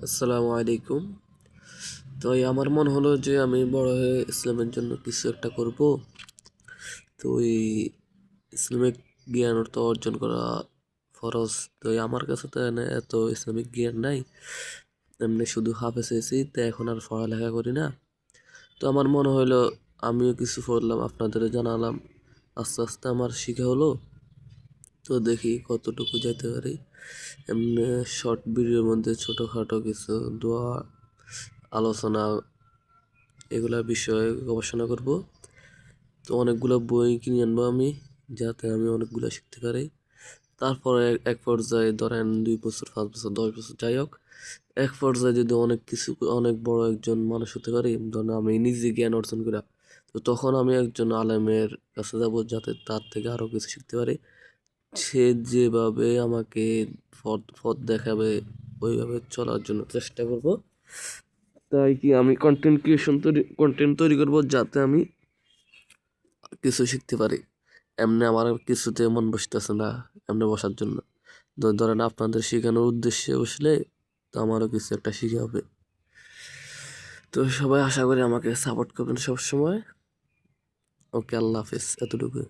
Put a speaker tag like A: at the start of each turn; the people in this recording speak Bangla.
A: আসসালামু আলাইকুম। তো আমার মনে হলো যে আমি বড় হয়ে ইসলামের জন্য কিছু একটা করব। তো ইসলামিক জ্ঞান তো অর্জন করা ফরজ। তো আমার কাছে তো এত ইসলামিক জ্ঞান নাই, এমনি শুধু হাফেজ হয়েছি, তো এখন আর পড়ালেখা করি না। তো আমার মনে হলো আমিও কিছু পড়লাম, আপনাদের জানালাম, আস্তে আস্তে আমার শিখা হলো। তো দেখি কতটুকু যেতে পারি। এমনি শর্ট ভিডিওর মধ্যে ছোটোখাটো কিছু দোয়া, আলোচনা, এগুলা বিষয়ে গবেষণা করব। তো অনেকগুলো বই কিনে আনবো আমি, যাতে আমি অনেকগুলো শিখতে পারি। তারপরে এক পর্যায়ে ধরেন 2 বছর, 5 বছর, 10 বছর, যাই হোক, এক পর্যায়ে যদি অনেক কিছু, অনেক বড় একজন মানুষ হতে পারি, ধরেন আমি নিজে জ্ঞান অর্জন করি, তো তখন আমি একজন আলেমের কাছে যাব, যাতে তার থেকে আরও কিছু শিখতে পারি। সে যেভাবে আমাকে পথ পথ দেখাবে, ওইভাবে চলার জন্য চেষ্টা করব। তাই কি আমি কন্টেন্ট তৈরি করব, যাতে আমি কিছু শিখতে পারি। এমনি আমার কিছুতে মন বসতেছে না এমনি বসার জন্য। ধরেন আপনাদের শেখানোর উদ্দেশ্যে বসলে তো আমারও কিছু একটা শিখা হবে। তো সবাই আশা করি আমাকে সাপোর্ট করবেন সবসময়। ওকে, আল্লাহ হাফিজ, এতটুকু।